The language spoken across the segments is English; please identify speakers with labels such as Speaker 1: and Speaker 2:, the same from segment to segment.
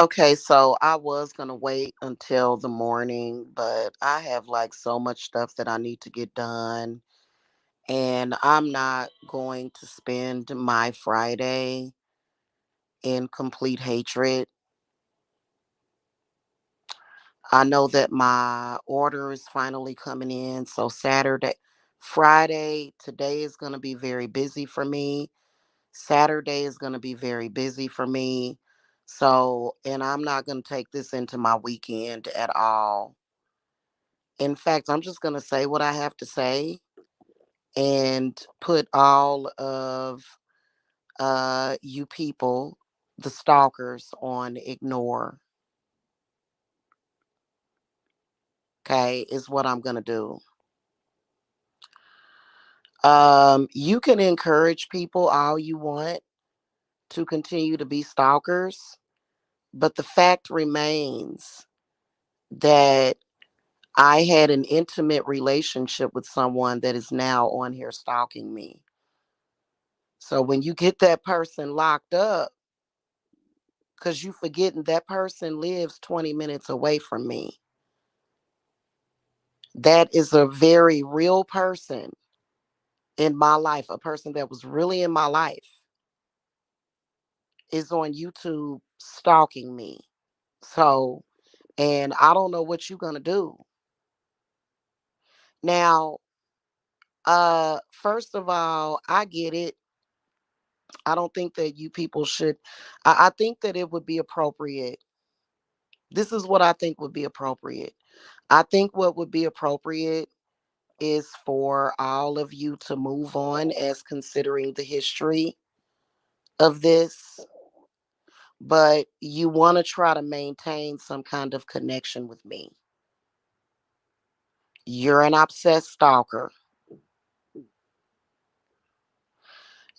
Speaker 1: Okay, so I was going to wait until the morning, but I have like so much stuff that I need to get done. And I'm not going to spend my Friday in complete hatred. I know that my order is finally coming in. So Friday, today is going to be very busy for me. Saturday is going to be very busy for me. So, and I'm not going to take this into my weekend at all. In fact, I'm just going to say what I have to say and put all of you people, the stalkers, on ignore. Okay, is what I'm going to do. You can encourage people all you want to continue to be stalkers, but the fact remains that I had an intimate relationship with someone that is now on here stalking me. So when you get that person locked up, because you forgetting that person lives 20 minutes away from me. That is a very real person in my life, a person that was really in my life is on YouTube stalking me. So, and I don't know what you're going to do. Now, first of all, I get it. I don't think that you people should, I think that it would be appropriate. This is what I think would be appropriate. I think what would be appropriate is for all of you to move on as considering the history of this, but you want to try to maintain some kind of connection with me. You're an obsessed stalker.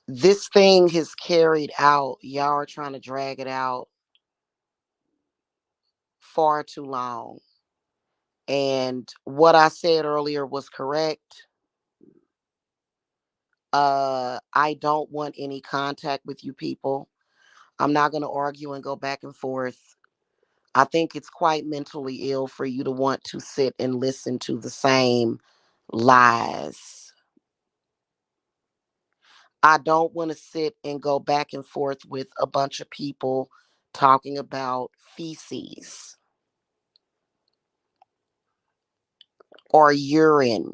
Speaker 1: This thing has carried out, y'all are trying to drag it out far too long. And what I said earlier was correct. I don't want any contact with you people. I'm not going to argue and go back and forth. I think it's quite mentally ill for you to want to sit and listen to the same lies. I don't want to sit and go back and forth with a bunch of people talking about feces or urine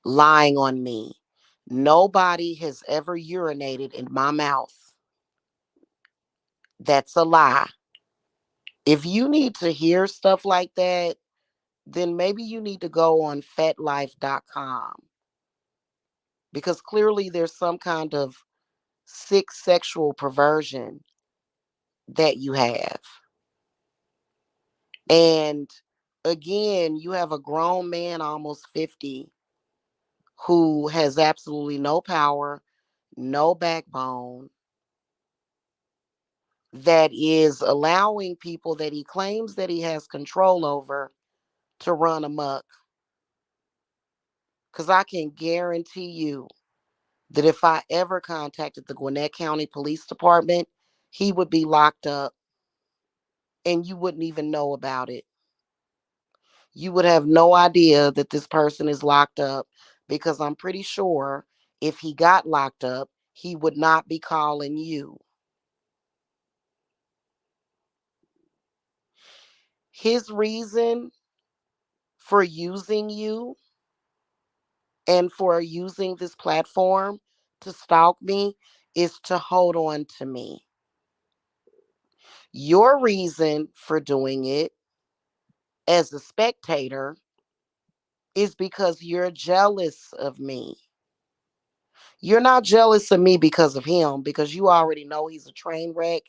Speaker 1: lying on me. Nobody has ever urinated in my mouth. That's a lie. If you need to hear stuff like that, then maybe you need to go on fetlife.com because clearly there's some kind of sick sexual perversion that you have. And again, you have a grown man, almost 50, who has absolutely no power, no backbone, that is allowing people that he claims that he has control over to run amok. Because I can guarantee you that if I ever contacted the Gwinnett County Police Department, he would be locked up and you wouldn't even know about it. You would have no idea that this person is locked up because I'm pretty sure if he got locked up, he would not be calling you. His reason for using you and for using this platform to stalk me is to hold on to me. Your reason for doing it as a spectator is because you're jealous of me. You're not jealous of me because of him, because you already know he's a train wreck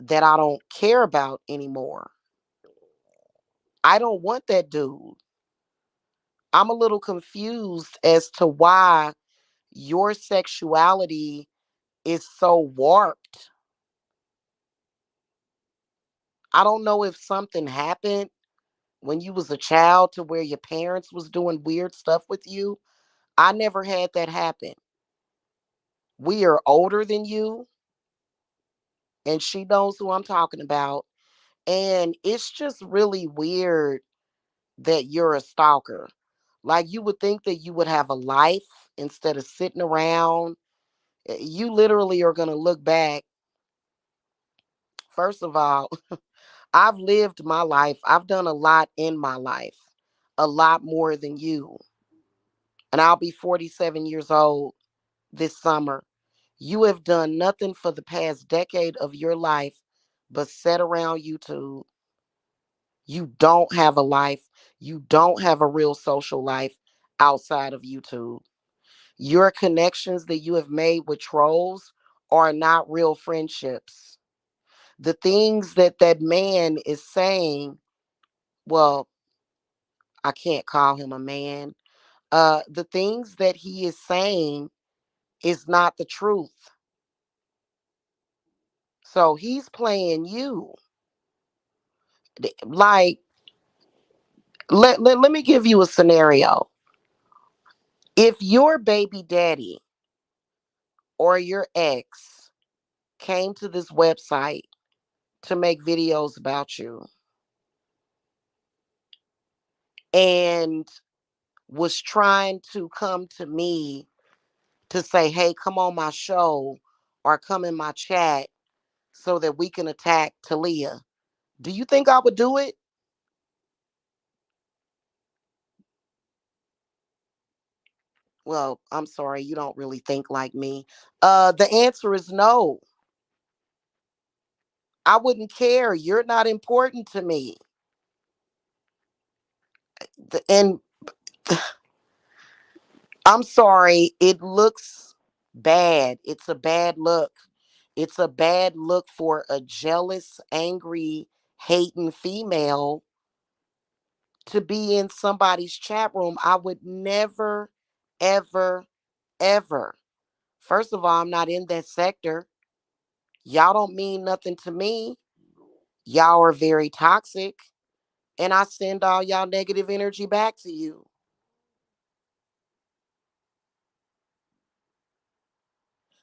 Speaker 1: that I don't care about anymore. I don't want that dude. I'm a little confused as to why your sexuality is so warped. I don't know if something happened when you was a child to where your parents was doing weird stuff with you. I never had that happen. We are older than you, and she knows who I'm talking about. And it's just really weird that you're a stalker. Like, you would think that you would have a life instead of sitting around. You literally are going to look back. First of all, I've lived my life. I've done a lot in my life, a lot more than you. And I'll be 47 years old this summer. You have done nothing for the past decade of your life but sit around YouTube. You don't have a life. You don't have a real social life outside of YouTube. Your connections that you have made with trolls are not real friendships. The things that that man is saying, well, I can't call him a man. The things that he is saying is not the truth. So he's playing you. Like, let me give you a scenario. If your baby daddy or your ex came to this website to make videos about you and was trying to come to me to say, hey, come on my show or come in my chat so that we can attack Talia, do you think I would do it? Well, I'm sorry, you don't really think like me. The answer is no. I wouldn't care. You're not important to me. And I'm sorry, it looks bad. It's a bad look. It's a bad look for a jealous, angry, hating female to be in somebody's chat room. I would never, ever, ever. First of all, I'm not in that sector. Y'all don't mean nothing to me. Y'all are very toxic. And I send all y'all negative energy back to you.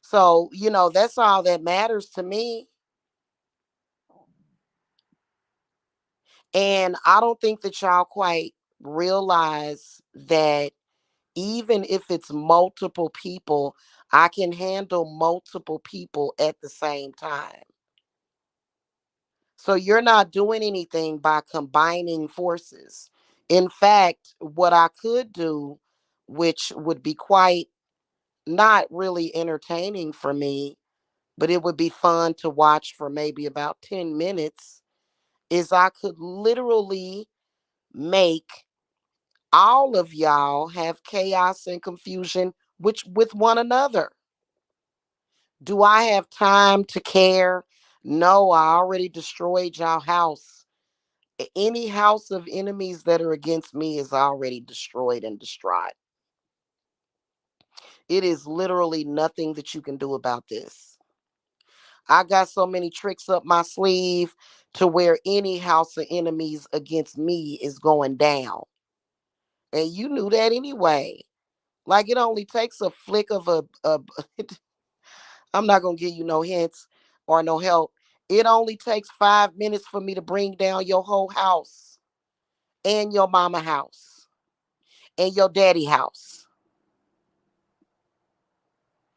Speaker 1: So, that's all that matters to me. And I don't think that y'all quite realize that even if it's multiple people, I can handle multiple people at the same time. So you're not doing anything by combining forces. In fact, what I could do, which would be quite not really entertaining for me, but it would be fun to watch for maybe about 10 minutes, is I could literally make all of y'all have chaos and confusion which with one another. Do I have time to care? No, I already destroyed y'all house. Any house of enemies that are against me is already destroyed and distraught. It is literally nothing that you can do about this. I got so many tricks up my sleeve to where any house of enemies against me is going down. And you knew that anyway. Like, it only takes a flick of a I'm not gonna give you no hints or no help. It only takes 5 minutes for me to bring down your whole house and your mama house and your daddy house.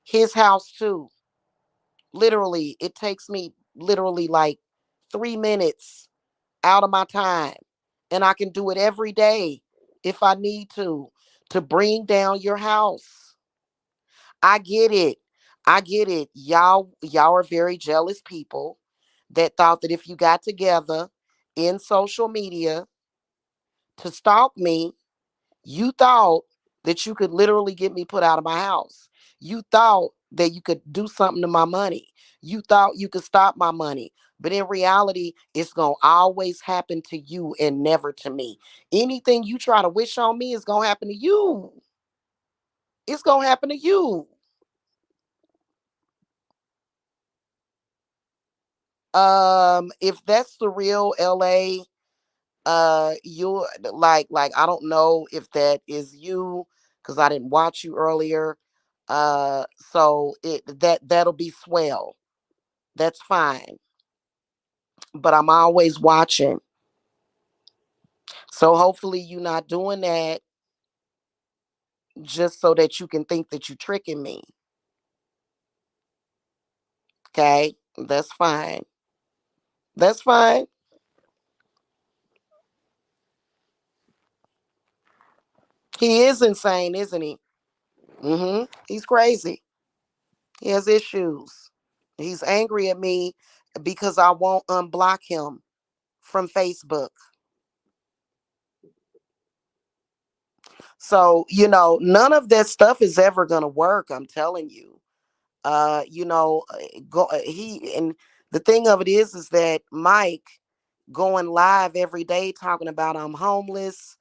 Speaker 1: His house too. Literally, it takes me literally like 3 minutes out of my time. And I can do it every day if I need to bring down your house. I get it. I get it. Y'all are very jealous people that thought that if you got together in social media to stalk me, you thought that you could literally get me put out of my house. You thought that you could do something to my money. You thought you could stop my money. But in reality, it's going to always happen to you and never to me. Anything you try to wish on me is going to happen to you. It's going to happen to you. If that's the real LA, you like I don't know if that is you because I didn't watch you earlier. So that'll be swell. That's fine. but I'm always watching. So hopefully you're not doing that just so that you can think that you're tricking me. Okay? That's fine. That's fine. He is insane, isn't he? He's crazy. He has issues. He's angry at me because I won't unblock him from Facebook. So, none of that stuff is ever going to work, I'm telling you. He and the thing of it is that Mike going live every day talking about I'm homeless,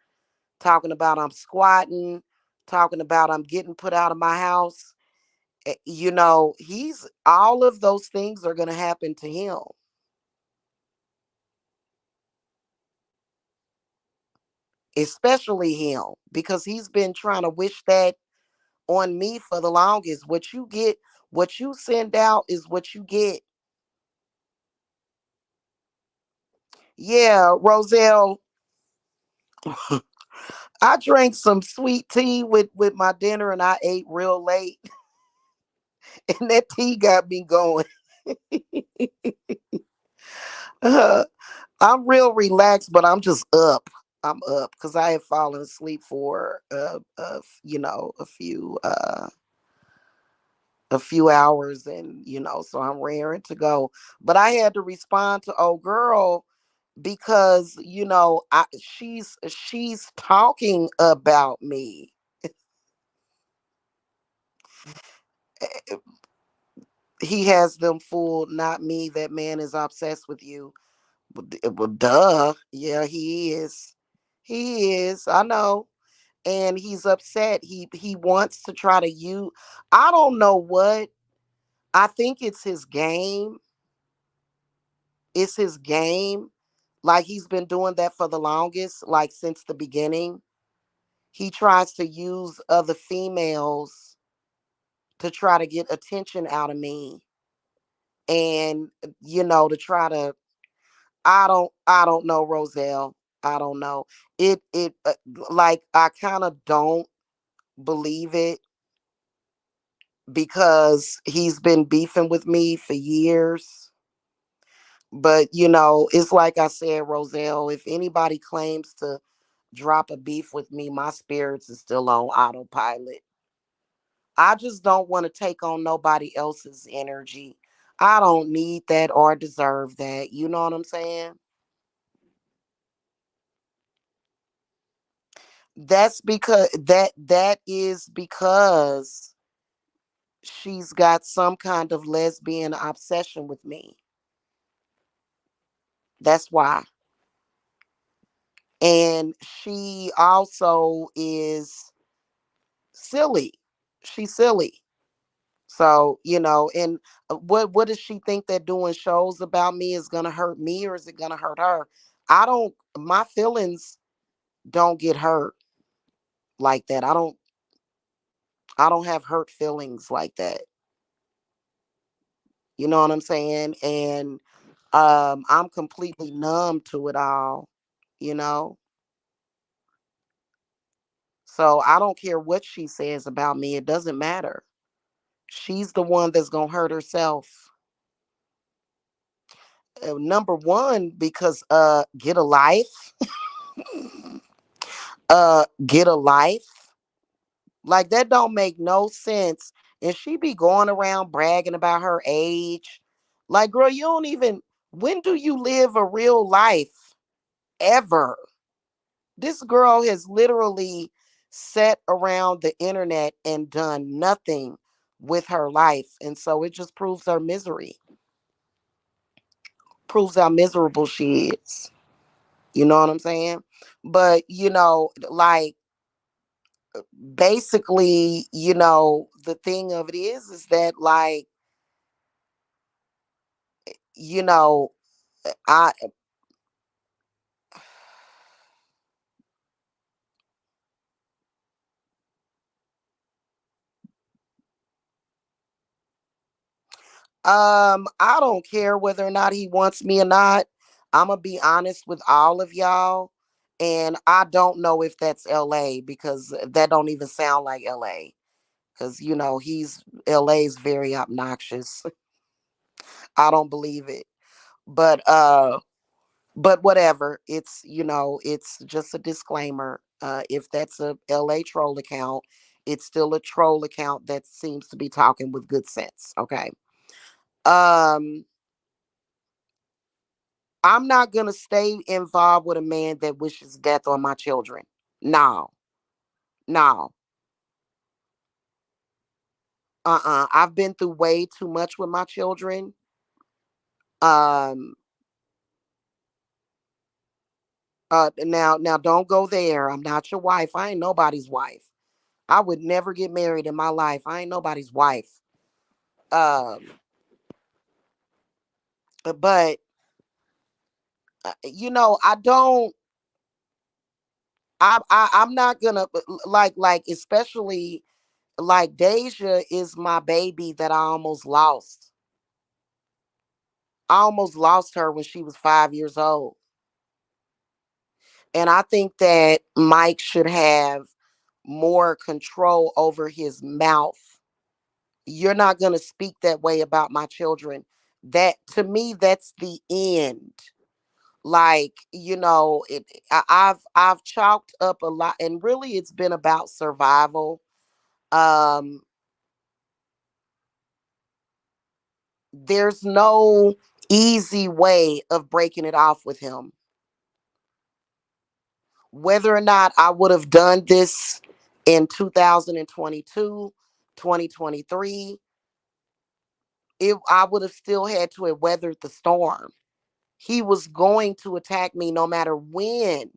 Speaker 1: talking about I'm squatting, talking about I'm getting put out of my house. He's all of those things are going to happen to him, especially him, because he's been trying to wish that on me for the longest. What you get, what you send out is what you get. Yeah, Roselle, I drank some sweet tea with my dinner and I ate real late and that tea got me going. Uh, I'm real relaxed, but I'm just up. I'm up because I had fallen asleep for a few hours, and so I'm raring to go. But I had to respond to old girl because she's talking about me. He has them fooled, not me. That man is obsessed with you. Well, duh. Yeah, he is. He is. I know. And he's upset. He wants to try to use. I don't know what. I think it's his game. It's his game. Like he's been doing that for the longest, like since the beginning. He tries to use other females to try to get attention out of me, and to try to. I don't know, Roselle. I don't know. Like I kind of don't believe it because he's been beefing with me for years. But it's like I said, Roselle, if anybody claims to drop a beef with me, my spirits is still on autopilot. I just don't want to take on nobody else's energy. I don't need that or deserve that. You know what I'm saying? That is because she's got some kind of lesbian obsession with me. That's why. And she also is silly. She's silly. So, and what does she think that doing shows about me is going to hurt me or is it going to hurt her? My feelings don't get hurt like that. I don't have hurt feelings like that. You know what I'm saying? And I'm completely numb to it all, you know? So I don't care what she says about me. It doesn't matter. She's the one that's going to hurt herself. Number one, because get a life. Get a life. Like that don't make no sense. And she be going around bragging about her age. Like, girl, you don't even, when do you live a real life? Ever. This girl has literally sat around the internet and done nothing with her life. And so it just proves her misery, proves how miserable she is. You know what I'm saying? But, like basically, the thing of it is that like, you know, I I don't care whether or not he wants me or not. I'm gonna be honest with all of y'all, and I don't know if that's LA because that don't even sound like LA. Because he's LA's very obnoxious. I don't believe it. But whatever. It's just a disclaimer. If that's a LA troll account, it's still a troll account that seems to be talking with good sense. Okay. Um, I'm not gonna stay involved with a man that wishes death on my children. No, no. I've been through way too much with my children. Um, now don't go there. I'm not your wife. I ain't nobody's wife. I would never get married in my life. I ain't nobody's wife. Um, but I don't. I'm not gonna like especially like Deja is my baby that I almost lost. I almost lost her when she was 5 years old, and I think that Mike should have more control over his mouth. You're not gonna speak that way about my children. That to me, that's the end. Like I've chalked up a lot, and really it's been about survival. um there's no easy way of breaking it off with him. Whether or not I would have done this in 2022, 2023, I would have still had to have weathered the storm. He was going to attack me no matter when.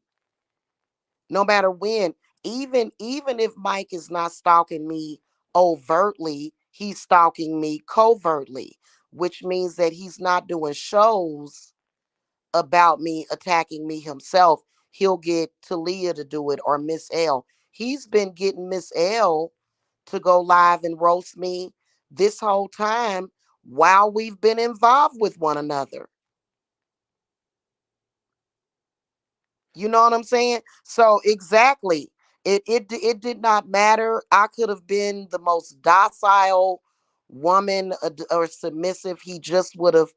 Speaker 1: No matter when. Even if Mike is not stalking me overtly, he's stalking me covertly, which means that he's not doing shows about me attacking me himself. He'll get Talia to do it or Miss L. He's been getting Miss L to go live and roast me this whole time while we've been involved with one another. You know what I'm saying? So exactly. It did not matter. I could have been the most docile woman or submissive. He just would have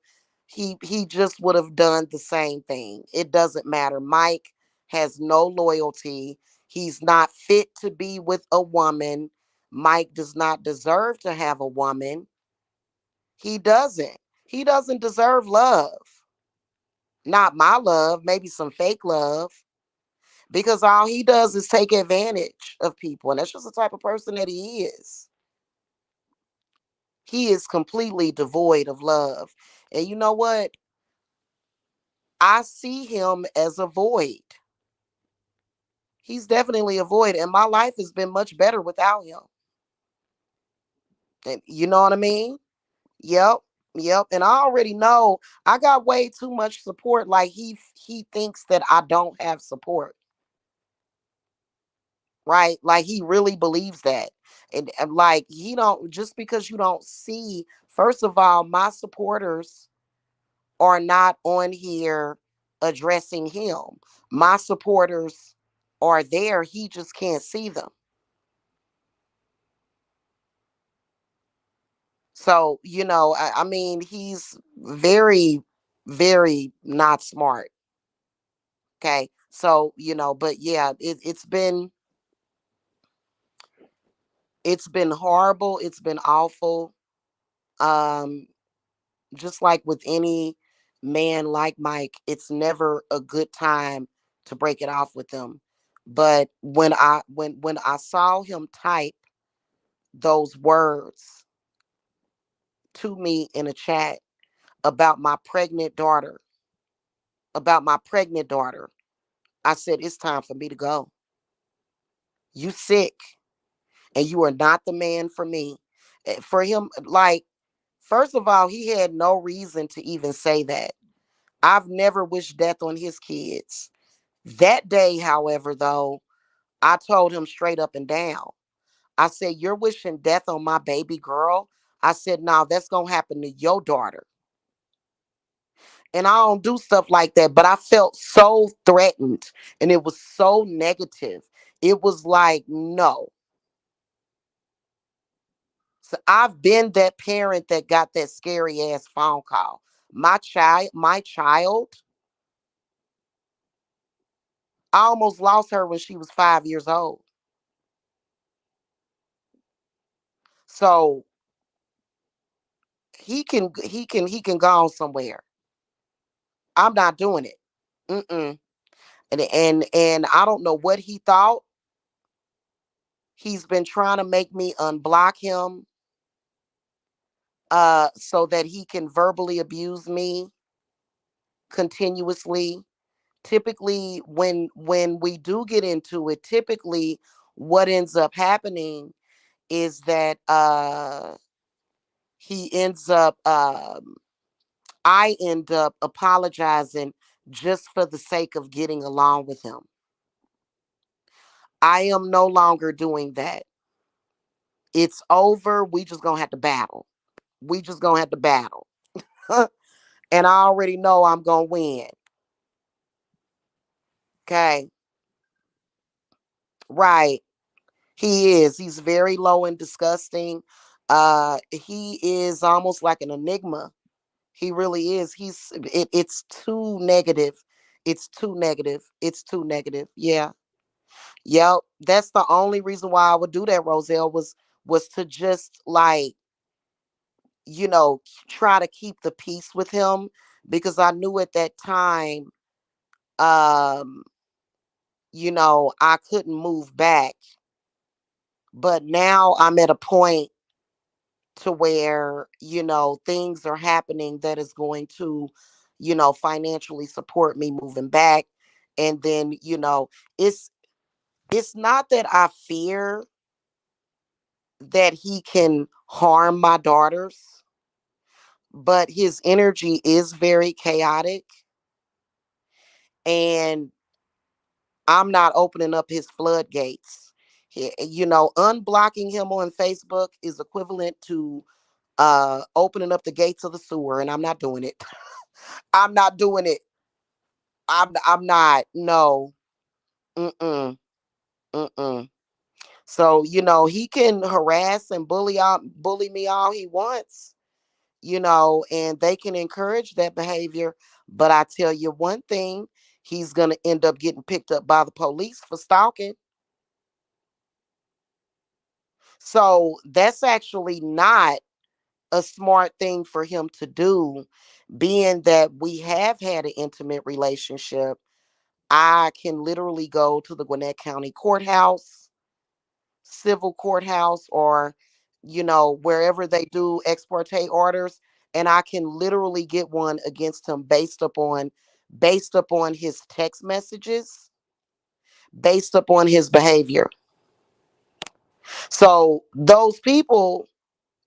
Speaker 1: done the same thing. It doesn't matter. Mike has no loyalty. He's not fit to be with a woman. Mike does not deserve to have a woman. He doesn't. He doesn't deserve love. Not my love, maybe some fake love, because all he does is take advantage of people. And that's just the type of person that he is. He is completely devoid of love. And you know what? I see him as a void. He's definitely a void. And my life has been much better without him. And you know what I mean? Yep. Yep. And I already know I got way too much support. Like he thinks that I don't have support. Right? Like he really believes that. And like he don't, just because you don't see, first of all, my supporters are not on here addressing him. My supporters are there, he just can't see them. So, I mean, he's very, very not smart. Okay. So, but yeah, it's been horrible. It's been awful. Um, just like with any man like Mike, it's never a good time to break it off with them. But when I saw him type those words to me in a chat about my pregnant daughter, about my pregnant daughter, I said it's time for me to go. You sick and you are not the man for me. For him, like, first of all, he had no reason to even say that. I've never wished death on his kids. That day, however, though, I told him straight up and down. I said, "You're wishing death on my baby girl." I said, "No, that's going to happen to your daughter." And I don't do stuff like that, but I felt so threatened and it was so negative. It was like, no. So I've been that parent that got that scary ass phone call. My child, I almost lost her when she was 5 years old. So he can go on somewhere. I'm not doing it. Mm-mm. And I don't know what he thought. He's been trying to make me unblock him so that he can verbally abuse me continuously. Typically when we do get into it, typically what ends up happening is that he ends up I end up apologizing just for the sake of getting along with him. I am no longer doing that. It's over. We just gonna have to battle. We just gonna have to battle. And I already know I'm gonna win. Okay. Right. He is. He's very low and disgusting. He is almost like an enigma. He really is. It's too negative. It's too negative. It's too negative. Yeah. Yep. That's the only reason why I would do that, Roselle, was to just like, try to keep the peace with him because I knew at that time, um, I couldn't move back. But now I'm at a point to where, things are happening that is going to, financially support me moving back. And then, it's it's not that I fear that he can harm my daughters, but his energy is very chaotic. And I'm not opening up his floodgates. Unblocking him on Facebook is equivalent to opening up the gates of the sewer, and I'm not doing it. I'm not doing it. I'm not. No. Mm-mm. Mm-mm. So, he can harass and bully me all he wants, and they can encourage that behavior. But I tell you one thing, he's gonna end up getting picked up by the police for stalking. So that's actually not a smart thing for him to do, being that we have had an intimate relationship. I can literally go to the Gwinnett County Courthouse, civil courthouse, or, wherever they do ex parte orders, and I can literally get one against him based upon his text messages, based upon his behavior. So those people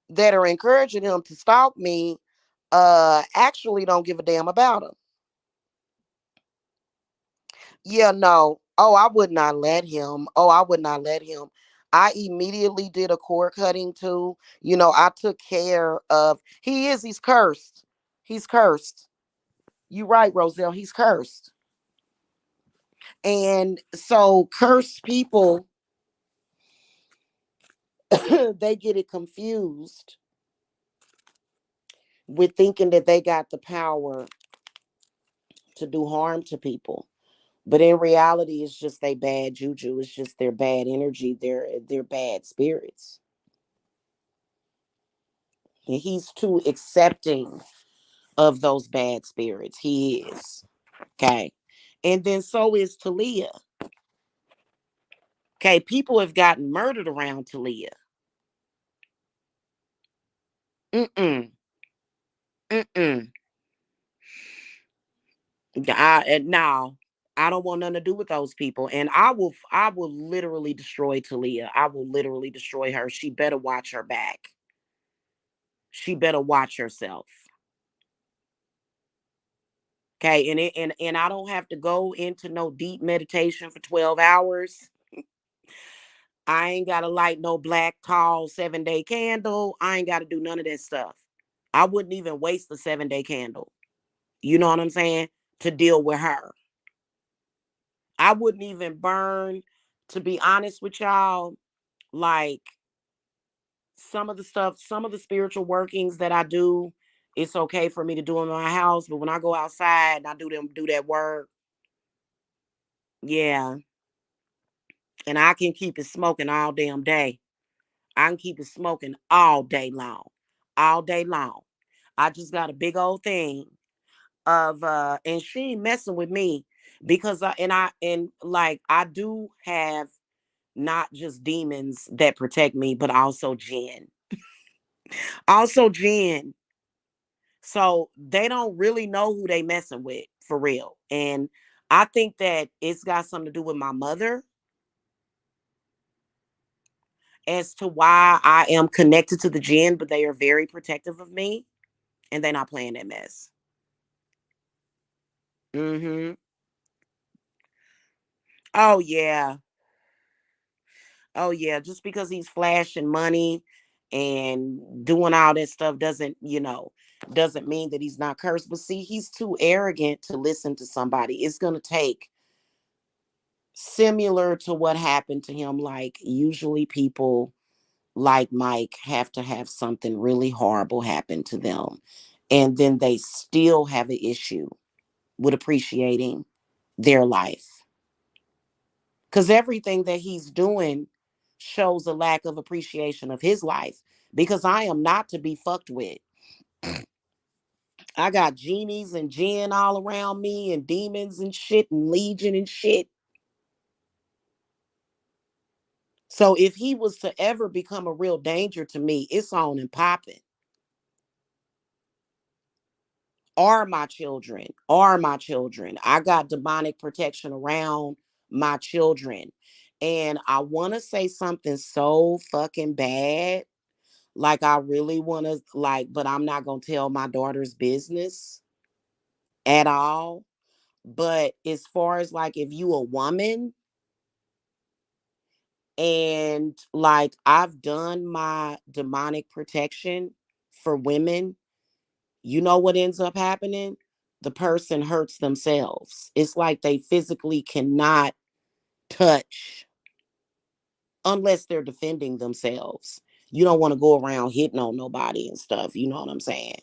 Speaker 1: that are encouraging him to stalk me actually don't give a damn about him. Yeah, no. Oh, I would not let him. Oh, I would not let him. I immediately did a cord cutting too. I took care of he's cursed. He's cursed. You right, Roselle. He's cursed. And so cursed people they get it confused with thinking that they got the power to do harm to people. But in reality, it's just they bad juju. It's just their bad energy, their bad spirits. And he's too accepting of those bad spirits. He is. Okay. And then so is Talia. Okay. People have gotten murdered around Talia. Mm-mm. Mm-mm. Now I don't want nothing to do with those people. And I will literally destroy Talia. I will literally destroy her. She better watch her back. She better watch herself. Okay, and I don't have to go into no deep meditation for 12 hours. I ain't gotta light no black tall 7-day candle. I ain't gotta do none of that stuff. I wouldn't even waste the 7-day candle. You know what I'm saying? To deal with her. I wouldn't even burn, to be honest with y'all, like some of the stuff, some of the spiritual workings that I do, it's okay for me to do in my house. But when I go outside and I do that work, yeah. And I can keep it smoking all damn day. I can keep it smoking all day long. All day long. I just got a big old thing of and she ain't messing with me because I like I do have not just demons that protect me, but also jinn. Also jinn. So they don't really know who they messing with for real. And I think that it's got something to do with my mother as to why I am connected to the jinn, but they are very protective of me and they're not playing that mess. Mm-hmm. Oh yeah. Oh yeah. Just because he's flashing money and doing all that stuff doesn't mean that he's not cursed. But see, he's too arrogant to listen to somebody. It's gonna take similar to what happened to him. Like usually people like Mike have to have something really horrible happen to them. And then they still have an issue with appreciating their life. Because everything that he's doing shows a lack of appreciation of his life. Because I am not to be fucked with. I got genies and jinn all around me and demons and shit and legion and shit. So if he was to ever become a real danger to me, it's on and popping. Are my children. I got demonic protection around my children. And I want to say something so fucking bad. Like I really want to like, but I'm not going to tell my daughter's business at all. But as far as like if you a woman and like I've done my demonic protection for women, you know what ends up happening? The person hurts themselves. It's like they physically cannot touch unless they're defending themselves. You don't want to go around hitting on nobody and stuff. You know what I'm saying?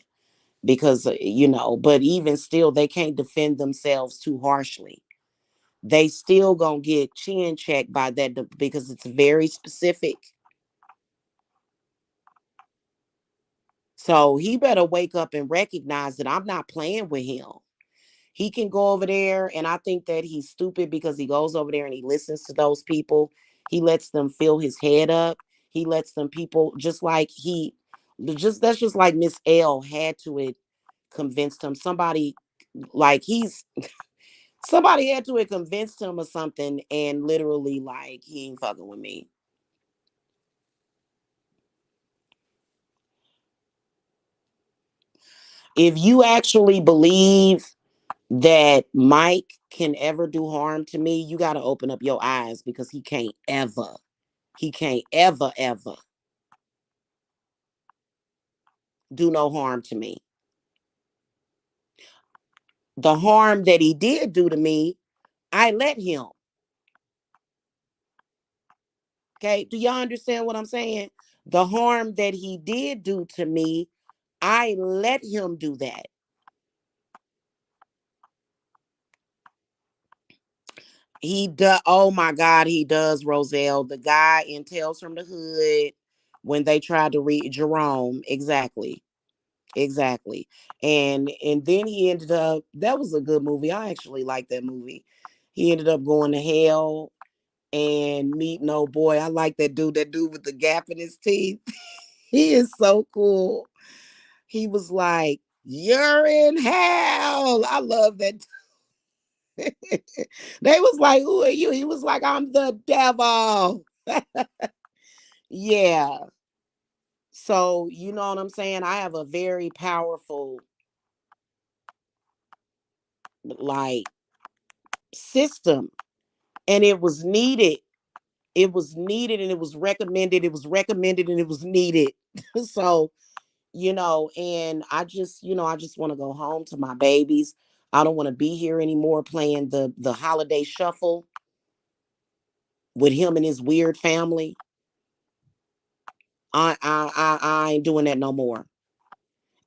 Speaker 1: Because, but even still, they can't defend themselves too harshly. They still gonna get chin checked by that because it's very specific. So he better wake up and recognize that I'm not playing with him. He can go over there, and I think that he's stupid because he goes over there and he listens to those people. He lets them fill his head up. He lets them people just like that's just like Miss L had to it convinced him. Like he's somebody had to have convinced him or something, and literally like he ain't fucking with me. If you actually believe that Mike can ever do harm to me, you got to open up your eyes because he can't ever do no harm to me. The harm that he did do to me, I let him. Okay. Do y'all understand what I'm saying? The harm that he did do to me, I let him do that. He does. Oh my God, he does, Roselle. The guy in Tales from the Hood when they tried to read Jerome. Exactly. Exactly. And then he ended up, that was a good movie. I actually like that movie. He ended up going to hell and meeting old boy. I like that dude with the gap in his teeth. He is so cool. He was like, "You're in hell." I love that. They was like, "Who are you?" He was like, "I'm the devil." Yeah. So, you know what I'm saying? I have a very powerful like system and it was needed. It was needed and it was recommended. It was recommended and it was needed. So And I just want to go home to my babies. I don't want to be here anymore playing the holiday shuffle with him and his weird family. I ain't doing that no more.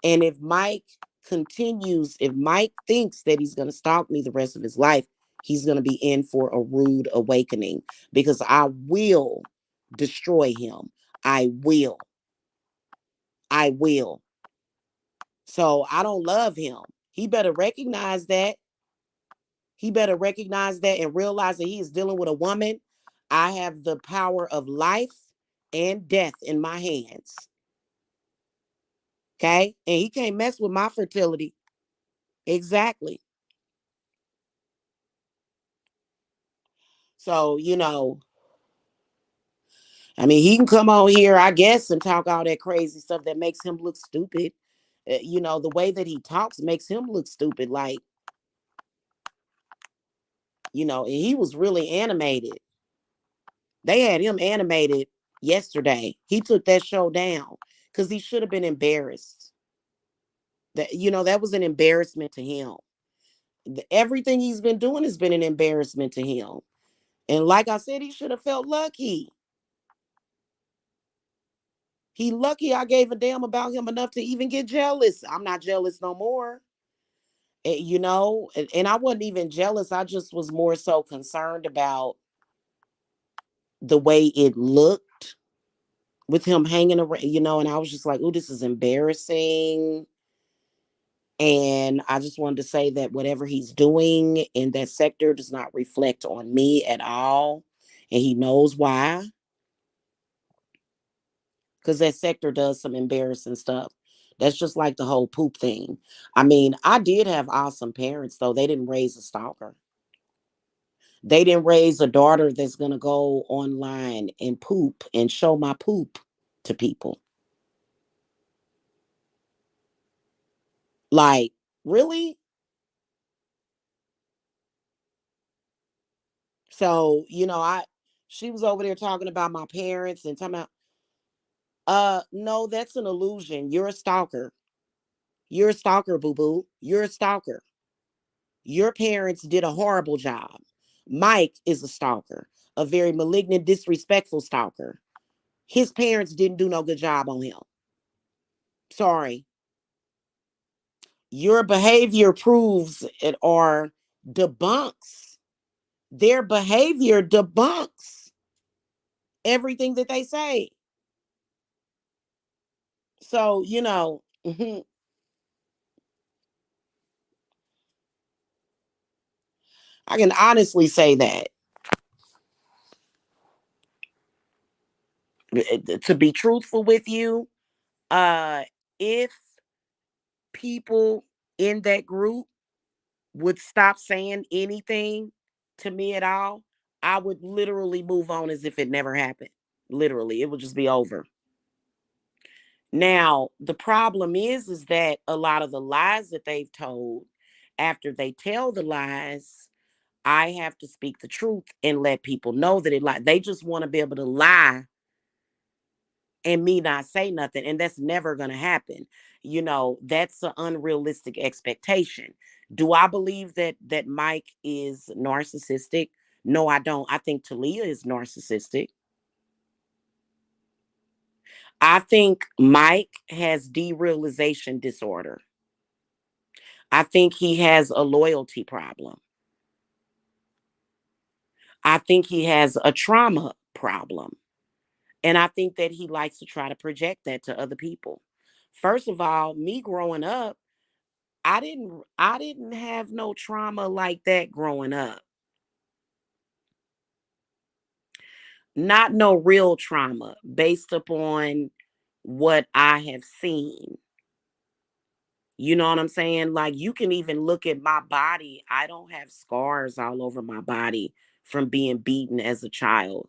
Speaker 1: And if Mike thinks that he's going to stalk me the rest of his life, he's going to be in for a rude awakening because I will destroy him. I will. I will. So I don't love him. He better recognize that. He better recognize that and realize that he is dealing with a woman. I have the power of life and death in my hands. Okay? And he can't mess with my fertility. Exactly. So, I mean, he can come on here, I guess, and talk all that crazy stuff that makes him look stupid. The way that he talks makes him look stupid. Like, and he was really animated. They had him animated yesterday. He took that show down because he should have been embarrassed. That was an embarrassment to him. Everything he's been doing has been an embarrassment to him. And like I said, he should have felt lucky. He lucky I gave a damn about him enough to even get jealous. I'm not jealous no more. And I wasn't even jealous. I just was more so concerned about the way it looked with him hanging around, and I was just like, oh, this is embarrassing. And I just wanted to say that whatever he's doing in that sector does not reflect on me at all. And he knows why, because that sector does some embarrassing stuff. That's just like the whole poop thing. I mean, I did have awesome parents, though. They didn't raise a stalker. They didn't raise a daughter that's going to go online and poop and show my poop to people. Like, really? So, she was over there talking about my parents and talking about, no, that's an illusion. You're a stalker. You're a stalker, boo boo. You're a stalker. Your parents did a horrible job. Mike is a stalker, a very malignant, disrespectful stalker. His parents didn't do no good job on him. Sorry. Your behavior proves it or debunks. Their behavior debunks everything that they say. So, I can honestly say that. To be truthful with you, if people in that group would stop saying anything to me at all, I would literally move on as if it never happened. Literally, it would just be over. Now, the problem is that a lot of the lies that they've told, after they tell the lies, I have to speak the truth and let people know that it lie. They just want to be able to lie and me not say nothing, and that's never going to happen. That's an unrealistic expectation. Do I believe that Mike is narcissistic? No, I don't. I think Talia is narcissistic. I think Mike has derealization disorder. I think he has a loyalty problem. I think he has a trauma problem. And I think that he likes to try to project that to other people. First of all, me growing up, I didn't have no trauma like that growing up. Not no real trauma based upon what I have seen. You know what I'm saying? Like, you can even look at my body. I don't have scars all over my body from being beaten as a child.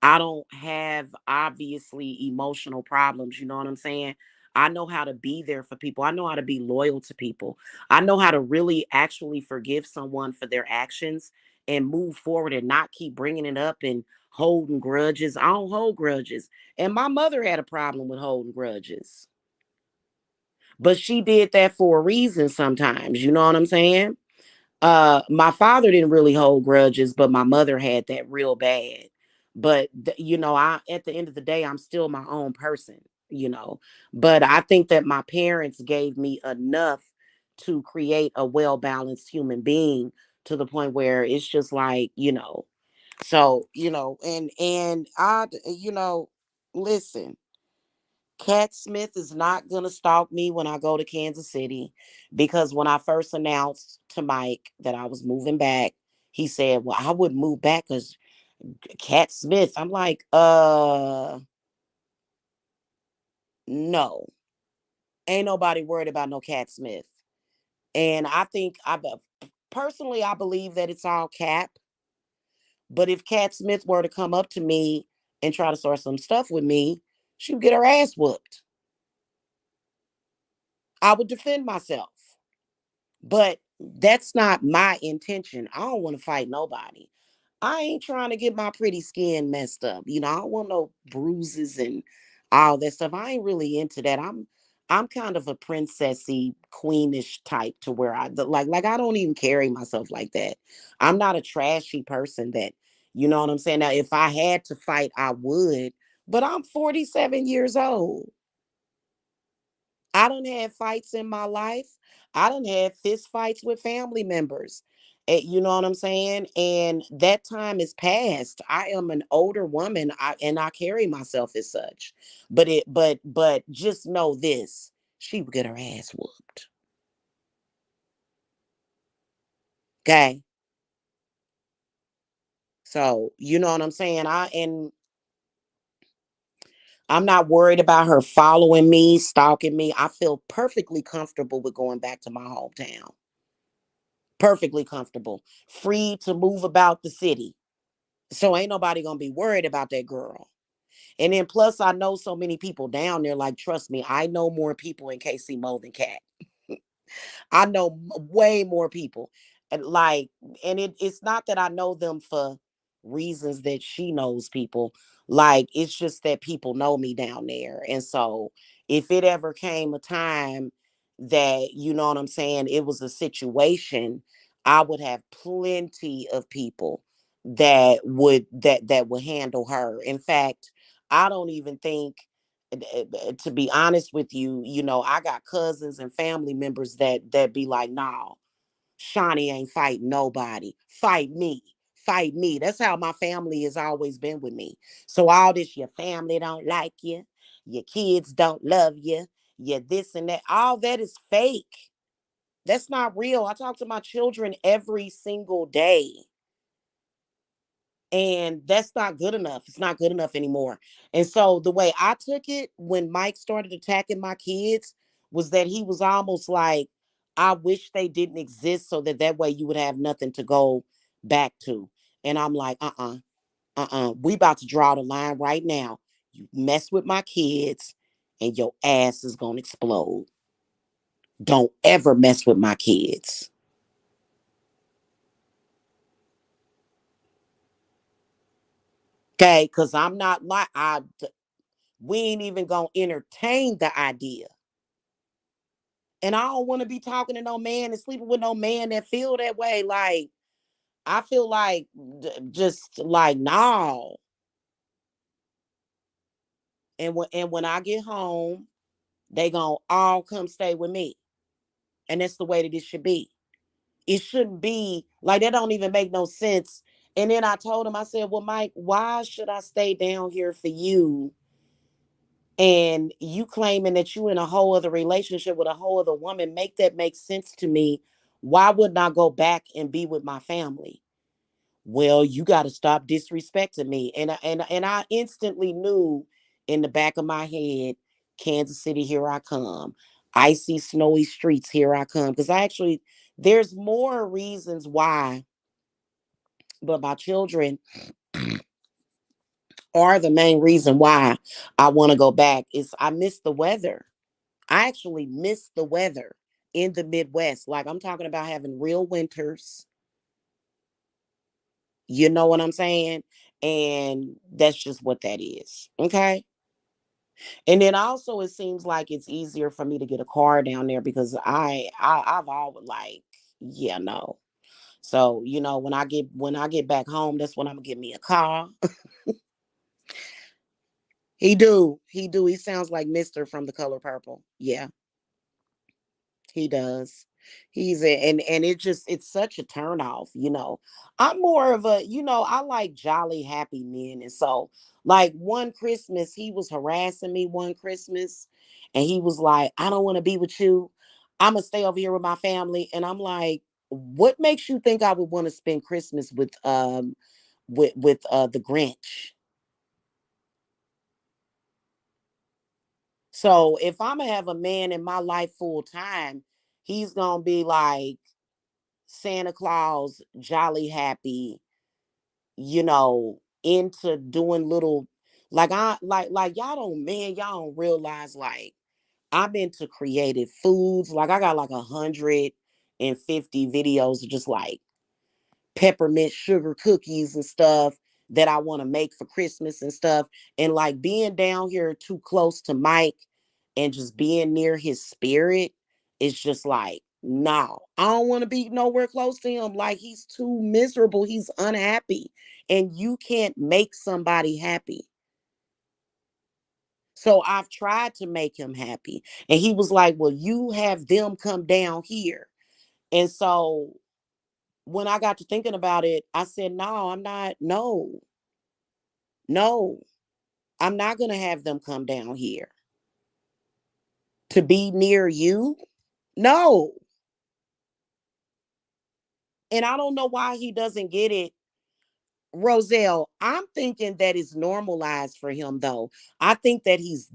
Speaker 1: I don't have obviously emotional problems. You know what I'm saying? I know how to be there for people. I know how to be loyal to people. I know how to really actually forgive someone for their actions and move forward and not keep bringing it up and holding grudges. I don't hold grudges. And my mother had a problem with holding grudges. But she did that for a reason sometimes, you know what I'm saying? My father didn't really hold grudges, but my mother had that real bad. But you know, I at the end of the day, I'm still my own person, you know. But I think that my parents gave me enough to create a well-balanced human being to the point where it's just like, you know. So, you know, and I you know, listen, Cat Smith is not going to stalk me when I go to Kansas City, because when I first announced to Mike that I was moving back, he said, "Well, I wouldn't move back cuz Cat Smith." I'm like, no. Ain't nobody worried about no Cat Smith." And I think personally I believe that it's all cap, but if Cat Smith were to come up to me and try to start some stuff with me, she would get her ass whooped. I would defend myself. But that's not my intention. I don't want to fight nobody. I ain't trying to get my pretty skin messed up. You know, I don't want no bruises and all that stuff. I ain't really into that. I'm kind of a princessy, queenish type to where like I don't even carry myself like that. I'm not a trashy person that, you know what I'm saying? Now, if I had to fight, I would, but I'm 47 years old. I done had fights in my life. I done had fist fights with family members. You know what I'm saying? And that time is past. I am an older woman, and I carry myself as such. But just know this: she would get her ass whooped. Okay, so you know what I'm saying. I'm not worried about her following me, stalking me. I feel perfectly comfortable with going back to my hometown. Perfectly comfortable, free to move about the city. So ain't nobody gonna be worried about that girl. And then plus, I know so many people down there. Like, trust me, I know more people in KC Mo than Cat. I know way more people. And like, and it's not that I know them for reasons that she knows people. Like, it's just that people know me down there. And so if it ever came a time that, you know what I'm saying, it was a situation, I would have plenty of people that would handle her. In fact, I don't even think, to be honest with you, you know, I got cousins and family members that be like, "Nah, Shawnee ain't fighting nobody. Fight me. Fight me." That's how my family has always been with me. So all this, your family don't like you, your kids don't love you, you this and that, all that is fake. That's not real. I talk to my children every single day. And that's not good enough. It's not good enough anymore. And so the way I took it when Mike started attacking my kids was that he was almost like, "I wish they didn't exist so that way you would have nothing to go back to." And I'm like, we about to draw the line right now. You mess with my kids and your ass is going to explode. Don't ever mess with my kids. Okay? Because I'm not like, we ain't even going to entertain the idea. And I don't want to be talking to no man and sleeping with no man that feel that way. Like, I feel like just like, no. And when I get home, they gonna all come stay with me. And that's the way that it should be. It shouldn't be like that. Don't even make no sense. And then I told him, I said, "Well, Mike, why should I stay down here for you? And you claiming that you in a whole other relationship with a whole other woman, make that make sense to me. Why wouldn't I go back and be with my family?" "Well, you got to stop disrespecting me." And I instantly knew in the back of my head, Kansas City, here I come. Icy, snowy streets, here I come. Because I actually, there's more reasons why, but my children are the main reason why I want to go back. Is I miss the weather. I actually miss the weather in the Midwest. Like, I'm talking about having real winters. You know what I'm saying? And that's just what that is. Okay. And then also it seems like it's easier for me to get a car down there because I've always like, yeah, no. So, when I get back home, that's when I'm gonna get me a car. He do. He do. He sounds like Mr. from The Color Purple. Yeah, he does. And it's such a turn off. I'm more of I like jolly happy men. And so like one Christmas, he was harassing me one Christmas and he was like, I don't want to be with you. I'm gonna stay over here with my family. And I'm like, what makes you think I would want to spend Christmas with the Grinch? So if I'm gonna have a man in my life full time, he's gonna be like Santa Claus, jolly happy, into doing little like I like y'all don't realize like I'm into creative foods. Like I got like 150 videos of just like peppermint sugar cookies and stuff that I want to make for Christmas and stuff. And like being down here too close to Mike and just being near his spirit is just like, no, I don't want to be nowhere close to him. Like he's too miserable. He's unhappy. And you can't make somebody happy. So I've tried to make him happy. And he was like, well, you have them come down here. And so when I got to thinking about it, I said, no, I'm not. No, no, I'm not going to have them come down here to be near you. No. And I don't know why he doesn't get it. Roselle, I'm thinking that it's normalized for him though. I think that he's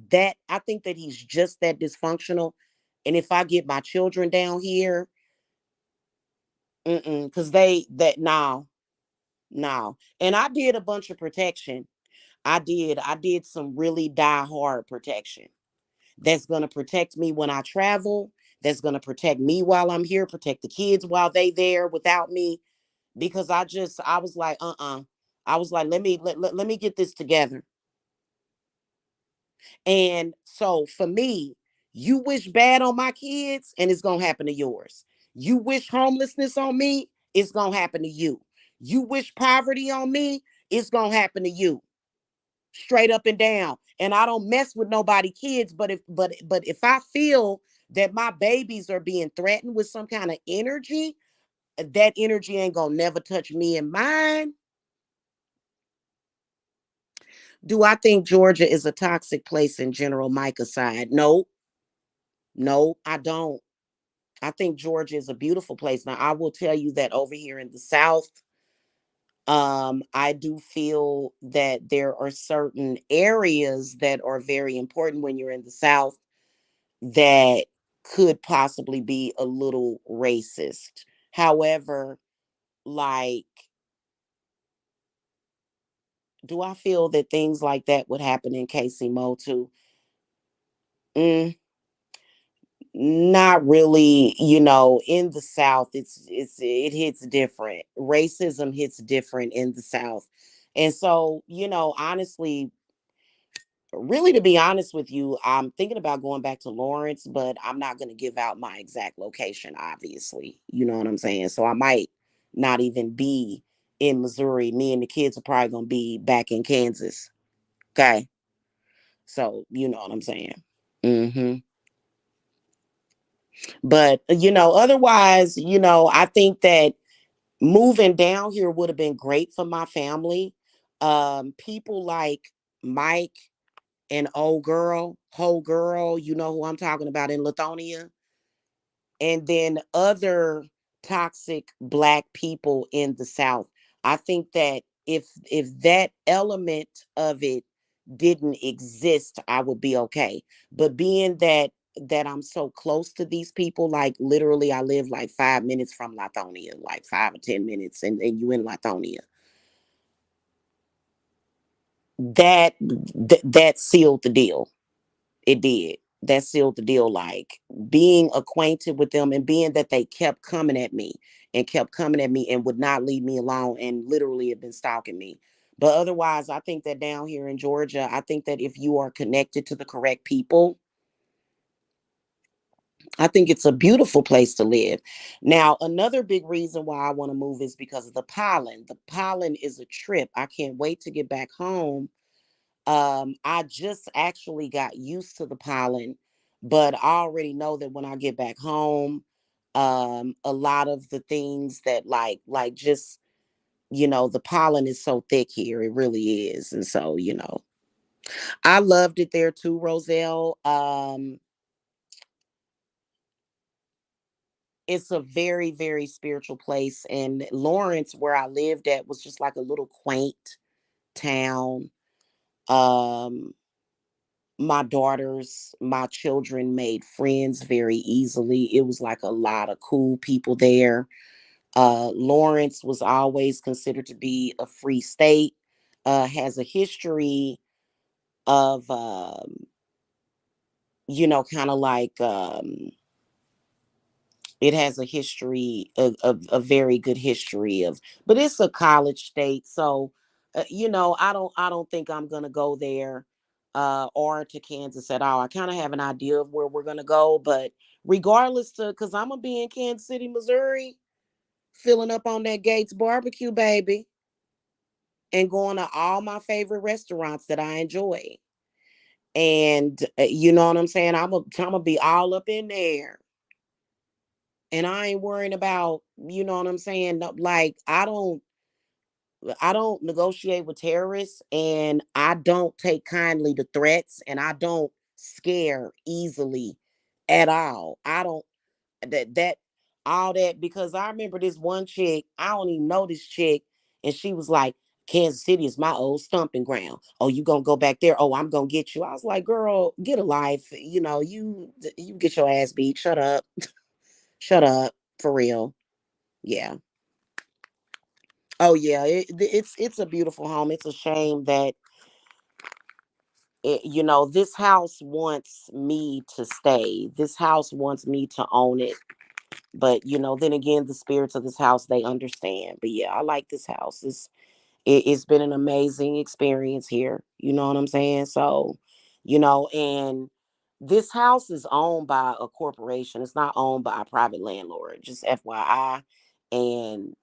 Speaker 1: just that dysfunctional. And if I get my children down here, because no, no. And I did a bunch of protection. I did some really die hard protection that's going to protect me when I travel, that's going to protect me while I'm here, protect the kids while they there without me because I was like I was like let me get this together. And so for me, you wish bad on my kids and it's going to happen to yours. You wish homelessness on me, it's going to happen to you. You wish poverty on me, it's going to happen to you. Straight up and down. And I don't mess with nobody kids, but if I feel that my babies are being threatened with some kind of energy, that energy ain't gonna never touch me and mine. Do I think Georgia is a toxic place in general, Mike aside? No, no, I don't. I think Georgia is a beautiful place. Now I will tell you that over here in the South, I do feel that there are certain areas that are very important when you're in the South that could possibly be a little racist. However, like, do I feel that things like that would happen in KC too? Mm, not really. In the South, it hits different. Racism hits different in the South, and so honestly, really, to be honest with you, I'm thinking about going back to Lawrence, but I'm not going to give out my exact location, obviously. You know what I'm saying? So I might not even be in Missouri. Me and the kids are probably going to be back in Kansas. Okay. So, you know what I'm saying? Hmm. But, otherwise, I think that moving down here would have been great for my family. People like Mike and old girl, whole girl, you know who I'm talking about in Lithonia, and then other toxic black people in the South. I think that if that element of it didn't exist, I would be okay. But being that I'm so close to these people, like literally I live like 5 minutes from Lithonia, like 5 or 10 minutes, and you in Lithonia. That sealed the deal. It did. That sealed the deal. Like being acquainted with them and being that they kept coming at me and kept coming at me and would not leave me alone and literally have been stalking me. But otherwise, I think that down here in Georgia, I think that if you are connected to the correct people, I think it's a beautiful place to live. Now, another big reason why I want to move is because of the pollen. The pollen is a trip. I can't wait to get back home. I just actually got used to the pollen, but I already know that when I get back home, a lot of the things that like just, the pollen is so thick here. It really is. And so, I loved it there too, Roselle. It's a very, very spiritual place. And Lawrence, where I lived at, was just like a little quaint town. Um, my children made friends very easily. It was like a lot of cool people there. Lawrence was always considered to be a free state, has a history of, kind of like, it has a history of a very good history of, but it's a college state. So, I don't think I'm going to go there, or to Kansas at all. I kind of have an idea of where we're going to go, but regardless to, cause I'm going to be in Kansas City, Missouri, filling up on that Gates barbecue, baby, and going to all my favorite restaurants that I enjoy. And you know what I'm saying? I'm gonna be all up in there. And I ain't worrying about, you know what I'm saying? Like, I don't negotiate with terrorists, and I don't take kindly to threats, and I don't scare easily at all. I don't that all that, because I remember this one chick, I don't even know this chick, and she was like, Kansas City is my old stomping ground. Oh, you gonna go back there? Oh, I'm gonna get you. I was like, girl, get a life. You get your ass beat. Shut up. Shut up. For real. Yeah. Oh yeah. It's a beautiful home. It's a shame that this house wants me to stay. This house wants me to own it. But then again, the spirits of this house, they understand. But yeah, I like this house. It's been an amazing experience here. You know what I'm saying? So, and this house is owned by a corporation. It's not owned by a private landlord. Just FYI. And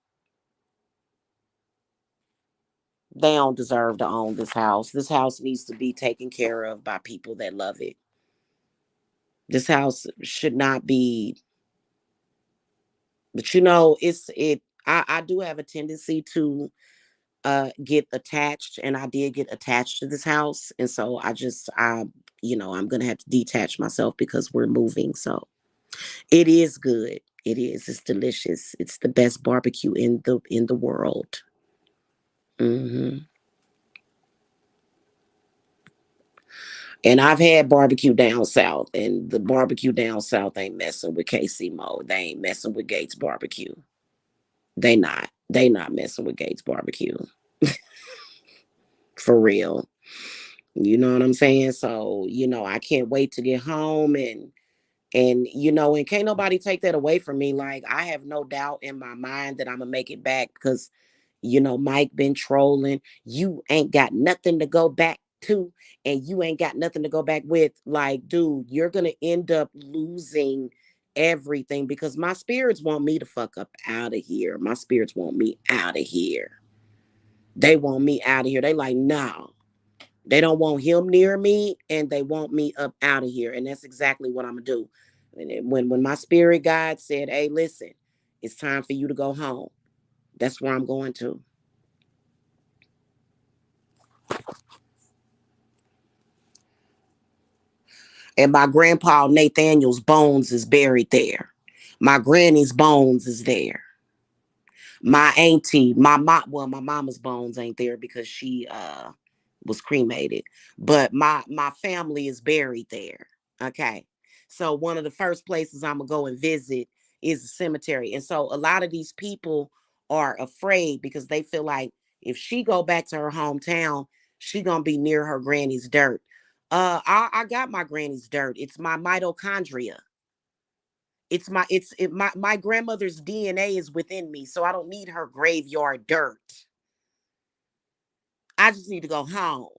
Speaker 1: they don't deserve to own this house. This house needs to be taken care of by people that love it. This house should not be, but I do have a tendency to get attached, and I did get attached to this house. And so I'm gonna have to detach myself because we're moving. So it is good. It is. It's delicious. It's the best barbecue in the world. hmm And I've had barbecue down south, and the barbecue down south ain't messing with KC Mo. They ain't messing with Gates Barbecue. They not. They not messing with Gates Barbecue. For real. You know what I'm saying? So, I can't wait to get home, and can't nobody take that away from me. Like, I have no doubt in my mind that I'm gonna make it back, because Mike been trolling. You ain't got nothing to go back to, and you ain't got nothing to go back with. Like, dude, you're gonna end up losing everything, because my spirits want me to fuck up out of here. My spirits want me out of here. They want me out of here. They like, no. They don't want him near me, and they want me up out of here. And that's exactly what I'm gonna do. And when my spirit guide said, hey, listen, it's time for you to go home, that's where I'm going to. And my grandpa Nathaniel's bones is buried there. My granny's bones is there. My auntie, my mama's bones ain't there because she was cremated, but my family is buried there. Okay, so one of the first places I'm gonna go and visit is the cemetery. And so a lot of these people are afraid because they feel like if she go back to her hometown, she gonna be near her granny's dirt. I got my granny's dirt. It's my mitochondria. My grandmother's DNA is within me, so I don't need her graveyard dirt. I just need to go home.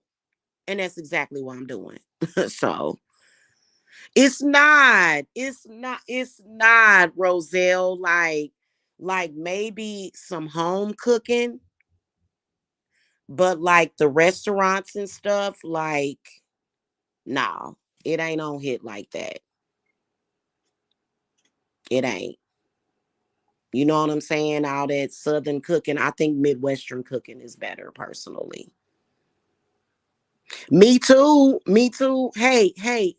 Speaker 1: And that's exactly what I'm doing. So it's not, Roselle. Like maybe some home cooking, but like the restaurants and stuff, like, nah, it ain't on hit like that. It ain't. You know what I'm saying? All that southern cooking. I think Midwestern cooking is better personally. Me too. Me too. Hey, hey,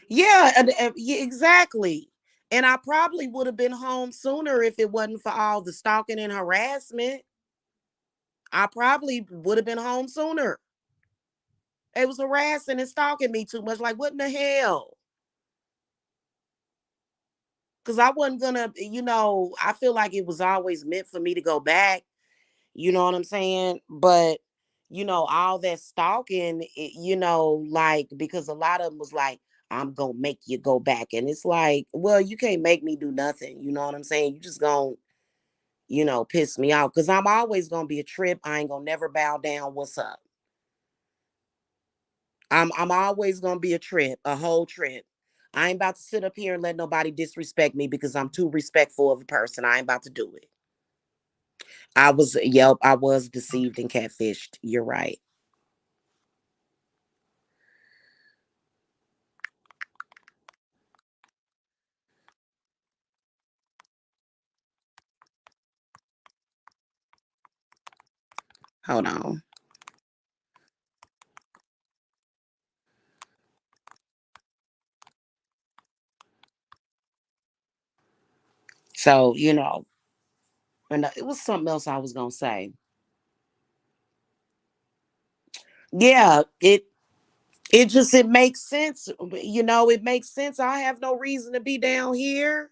Speaker 1: yeah, yeah, exactly. And I probably would have been home sooner if it wasn't for all the stalking and harassment. I probably would have been home sooner. They was harassing and stalking me too much. Like, what in the hell? Because I wasn't gonna, I feel like it was always meant for me to go back. You know what I'm saying? But, all that stalking, like, because a lot of them was like, I'm gonna make you go back. And it's like, well, you can't make me do nothing. You know what I'm saying? You just gonna, piss me off. Cause I'm always gonna be a trip. I ain't gonna never bow down. What's up? I'm always gonna be a trip, a whole trip. I ain't about to sit up here and let nobody disrespect me because I'm too respectful of a person. I ain't about to do it. I was deceived and catfished. You're right. Hold on. So, and it was something else I was gonna say. Yeah, it makes sense. It makes sense. I have no reason to be down here.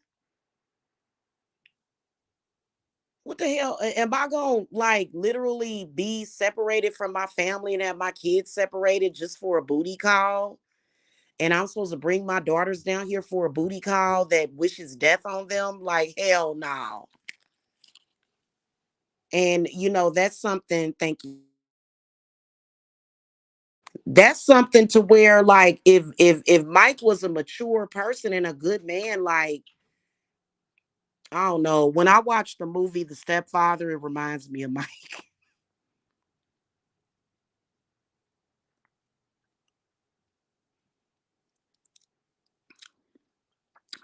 Speaker 1: What the hell? Am I gonna like literally be separated from my family and have my kids separated just for a booty call? And I'm supposed to bring my daughters down here for a booty call that wishes death on them? Like, hell no. And that's something, thank you. That's something to where, like, if Mike was a mature person and a good man, like, I don't know. When I watch the movie The Stepfather, it reminds me of Mike.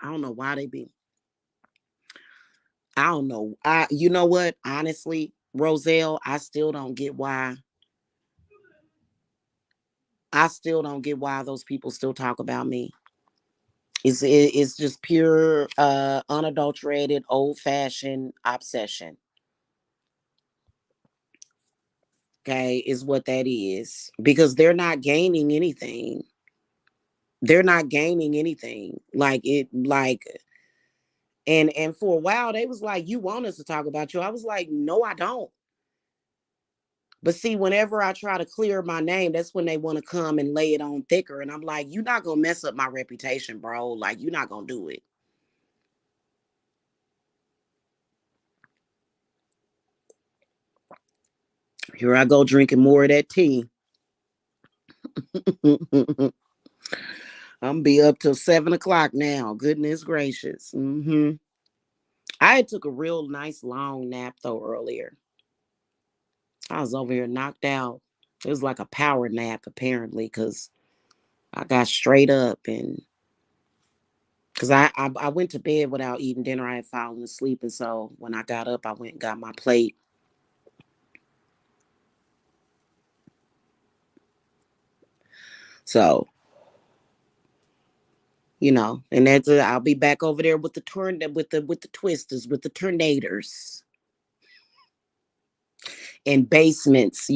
Speaker 1: I don't know why they be. I don't know. You know what? Honestly, Roselle, I still don't get why those people still talk about me. It's just pure unadulterated old fashioned obsession. Okay, is what that is. Because they're not gaining anything. They're not gaining anything. And for a while they was like, you want us to talk about you. I was like, no, I don't. But see, whenever I try to clear my name, that's when they want to come and lay it on thicker. And I'm like, you're not gonna mess up my reputation, bro. Like, you're not gonna do it. Here I go drinking more of that tea. I'm be up till 7 o'clock now. Goodness gracious. I had took a real nice long nap though earlier. I was over here knocked out. It was like a power nap apparently, because I got straight up and because I went to bed without eating dinner. I had fallen asleep, and so when I got up, I went and got my plate. So, and that's I'll be back over there with the twisters, with the tornadoes and basements.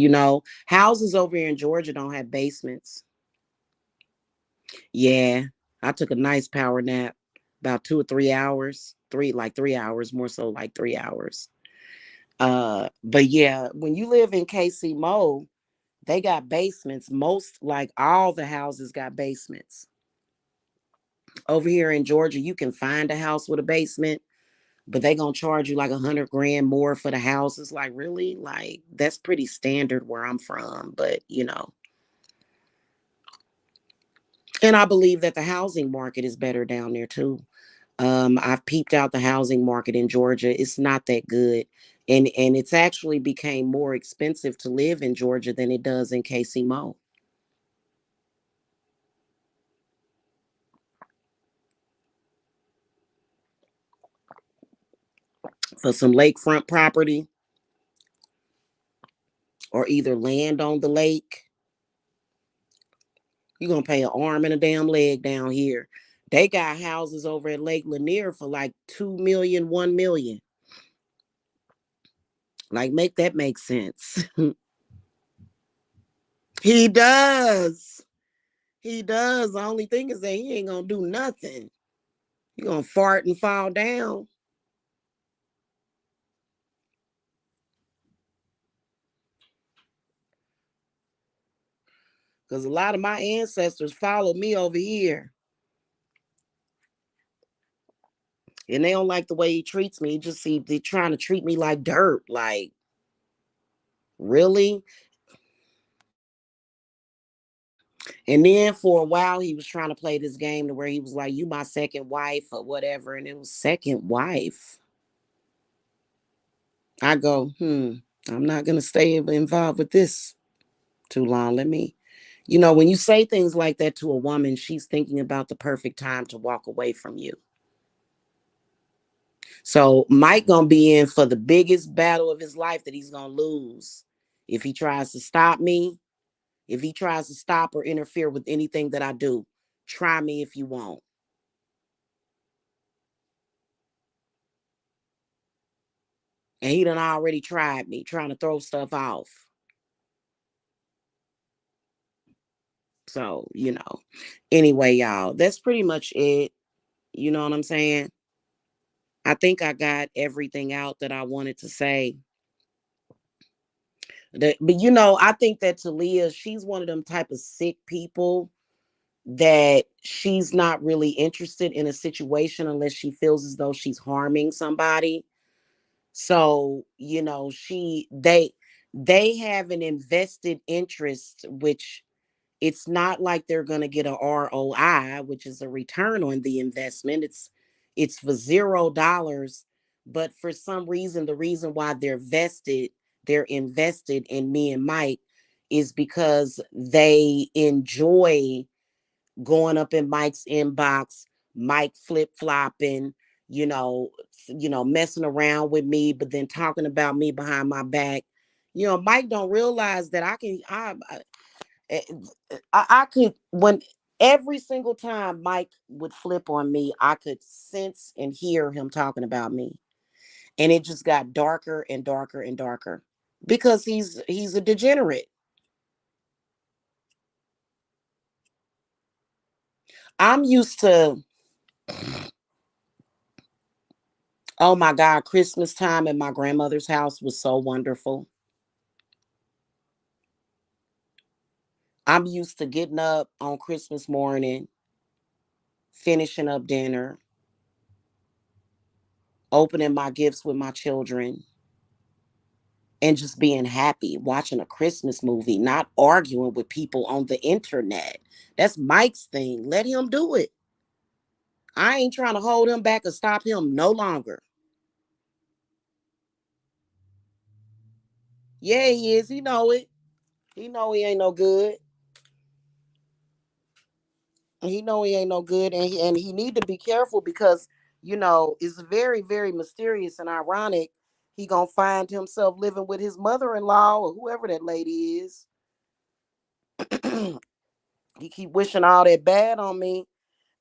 Speaker 1: Houses over here in Georgia don't have basements. Yeah, I took a nice power nap, about 2 or 3 hours, 3 hours, more so like 3 hours. But yeah, when you live in KC Mo, they got basements. Most, like all the houses got basements. Over here in Georgia, you can find a house with a basement, but they gonna charge you like 100 grand more for the house. It's like, really? Like, that's pretty standard where I'm from. But and I believe that the housing market is better down there too. I've peeped out the housing market in Georgia. It's not that good. And it's actually became more expensive to live in Georgia than it does in KC Mo. For some lakefront property or either land on the lake, you're gonna pay an arm and a damn leg down here. They got houses over at Lake Lanier for like 2 million, 1 million. Like, make that make sense. He does. He does. The only thing is that he ain't gonna do nothing. He gonna fart and fall down. Because a lot of my ancestors followed me over here. And they don't like the way he treats me. He just see they trying to treat me like dirt. Like, really? And then for a while, he was trying to play this game to where he was like, "You my second wife," or whatever. And it was second wife. I go, I'm not gonna stay involved with this too long. Let me, when you say things like that to a woman, she's thinking about the perfect time to walk away from you. So Mike gonna be in for the biggest battle of his life that he's gonna lose if he tries to stop me. If he tries to stop or interfere with anything that I do, try me if you want. And he done already tried me, trying to throw stuff off. So, anyway, y'all, that's pretty much it. You know what I'm saying? I think I got everything out that I wanted to say. But I think that Talia, she's one of them type of sick people that she's not really interested in a situation unless she feels as though she's harming somebody. So, they have an invested interest, which it's not like they're going to get a ROI, which is a return on the investment. It's for $0, but for some reason, the reason why they're invested in me and Mike is because they enjoy going up in Mike's inbox, Mike flip-flopping, messing around with me, but then talking about me behind my back. Mike don't realize that Eh, I could, when every single time Mike would flip on me, I could sense and hear him talking about me. And it just got darker and darker and darker because he's a degenerate. I'm used to, oh my God, Christmas time at my grandmother's house was so wonderful. I'm used to getting up on Christmas morning, finishing up dinner, opening my gifts with my children, and just being happy watching a Christmas movie, not arguing with people on the internet. That's Mike's thing. Let him do it. I ain't trying to hold him back or stop him no longer. Yeah, he is. He know it. He know he ain't no good. He know he ain't no good, and he need to be careful because it's very, very mysterious and ironic. He gonna find himself living with his mother-in-law or whoever that lady is. You keep wishing all that bad on me,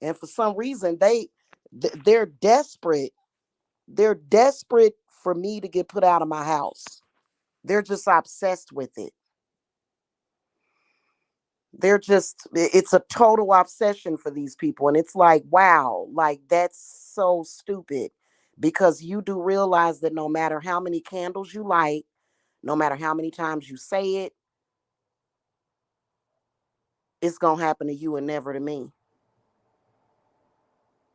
Speaker 1: and for some reason they're desperate. They're desperate for me to get put out of my house. They're just obsessed with it. It's a total obsession for these people. And it's like, wow, like that's so stupid. Because you do realize that no matter how many candles you light, no matter how many times you say it, it's gonna happen to you and never to me.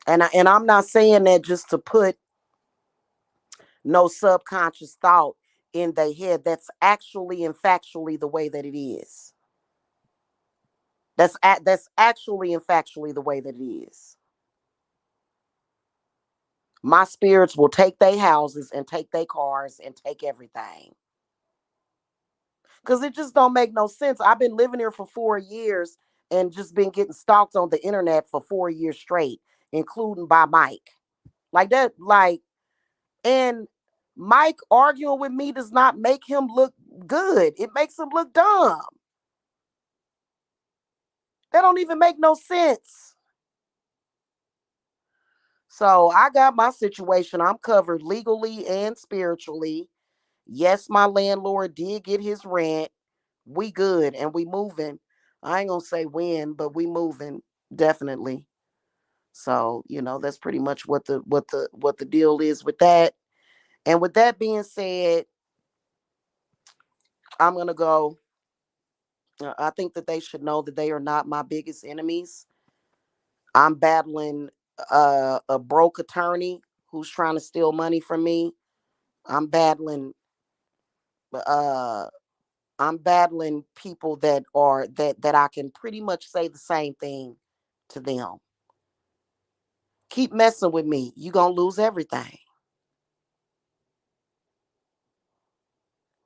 Speaker 1: And I'm not saying that just to put no subconscious thought in their head. That's actually and factually the way that it is. That's actually and factually the way that it is. My spirits will take their houses and take their cars and take everything. Cause it just don't make no sense. I've been living here for 4 years and just been getting stalked on the internet for 4 years straight, including by Mike. Like that, like, and Mike arguing with me does not make him look good. It makes him look dumb. That don't even make no sense. So I got my situation. I'm covered legally and spiritually. Yes, my landlord did get his rent. We good and we moving. I ain't gonna say when, but we moving definitely. So, that's pretty much what the deal is with that. And with that being said, I'm gonna go. I think that they should know that they are not my biggest enemies. I'm battling a broke attorney who's trying to steal money from me. I'm battling uh I'm battling people that I can pretty much say the same thing to them. Keep messing with me, you gonna lose everything.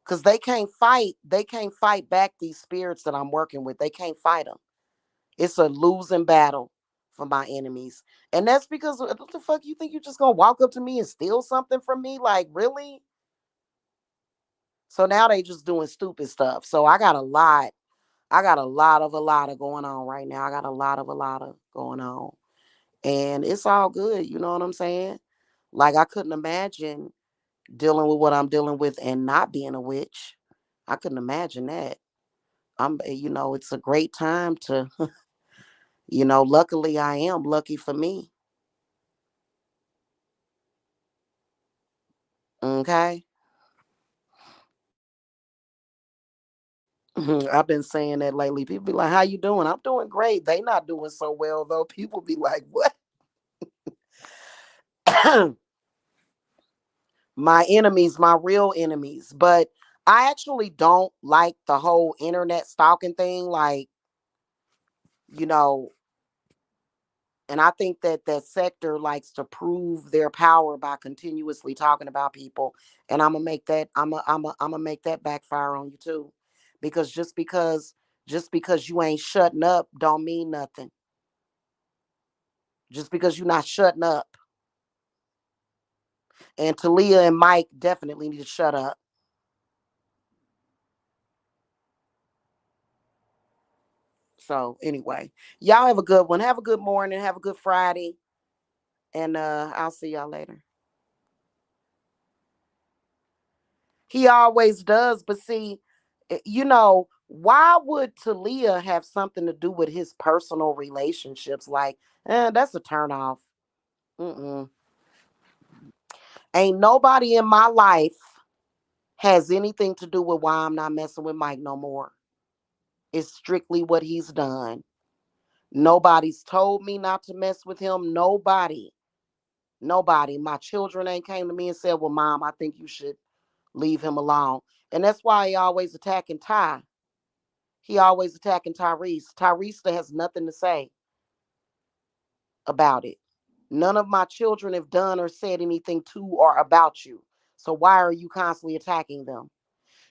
Speaker 1: Cause they can't fight. They can't fight back these spirits that I'm working with. They can't fight them. It's a losing battle for my enemies, and that's because what the fuck you think you just gonna walk up to me and steal something from me? Like really? So now they just doing stupid stuff. So I got a lot. I got a lot of going on right now. I got a lot of going on. And it's all good. You know what I'm saying? Like I couldn't imagine dealing with what I'm dealing with and not being a witch. I couldn't imagine that. It's a great time to, luckily I am lucky for me. Okay. I've been saying that lately. People be like, "How you doing?" I'm doing great. They not doing so well though. People be like, "What?" My enemies, my real enemies. But I actually don't like the whole internet stalking thing. Like, you know, and I think that that sector likes to prove their power by continuously talking about people. And I'm gonna make that backfire on you too. Because just because you ain't shutting up don't mean nothing. Just because you're not shutting up. And Talia and Mike definitely need to shut up. So anyway, y'all have a good one. Have a good morning. Have a good Friday. And I'll see y'all later. He always does, but see, why would Talia have something to do with his personal relationships? Like, that's a turnoff. Mm-mm. Ain't nobody in my life has anything to do with why I'm not messing with Mike no more. It's strictly what he's done. Nobody's told me not to mess with him. Nobody. Nobody. My children ain't came to me and said, "Well, Mom, I think you should leave him alone." And that's why he always attacking Ty. He always attacking Tyrese. Tyrese has nothing to say about it. None of my children have done or said anything to or about you. So why are you constantly attacking them?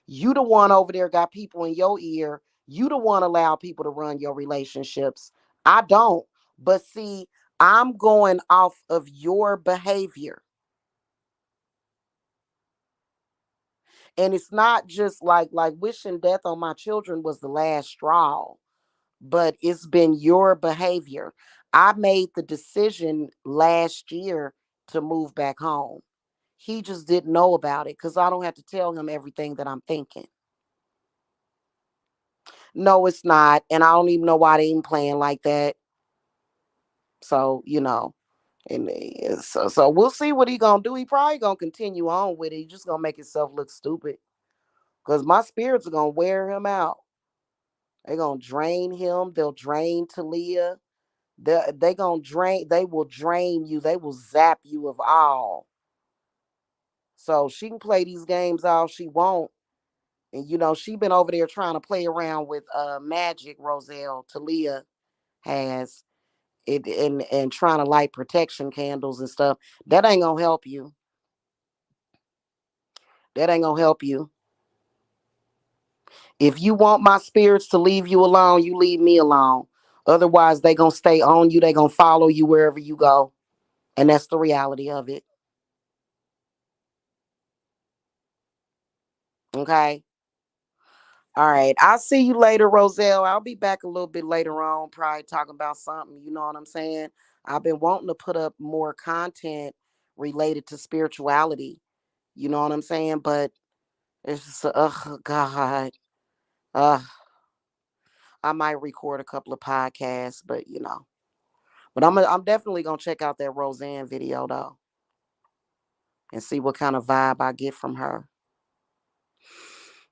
Speaker 1: You the one over there got people in your ear. You the one allow people to run your relationships. I don't. But see, I'm going off of your behavior. And it's not just like wishing death on my children was the last straw. but it's been your behavior. I made the decision last year to move back home. He just didn't know about it because I don't have to tell him everything that I'm thinking. No, it's not. And I don't even know why they even playing like that. So, and so we'll see what he gonna do. He probably gonna continue on with it. He just gonna make himself look stupid. Cause my spirits are gonna wear him out. They gonna drain him. They'll drain Talia. They gonna drain. They will drain you. They will zap you of all. So she can play these games all she won't. And she been over there trying to play around with magic. Roselle Talia has it and trying to light protection candles and stuff. That ain't gonna help you. That ain't gonna help you. If you want my spirits to leave you alone, you leave me alone. Otherwise, they gonna stay on you. They gonna follow you wherever you go, and that's the reality of it. Okay. All right. I'll see you later, Roselle. I'll be back a little bit later on, probably talking about something. You know what I'm saying? I've been wanting to put up more content related to spirituality. You know what I'm saying? But it's just, oh God. Uh, I might record a couple of podcasts, but But I'm definitely gonna check out that Roseanne video though and see what kind of vibe I get from her.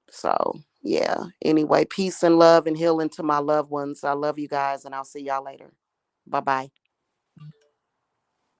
Speaker 1: So yeah. Anyway, peace and love and healing to my loved ones. I love you guys, and I'll see y'all later. Bye bye.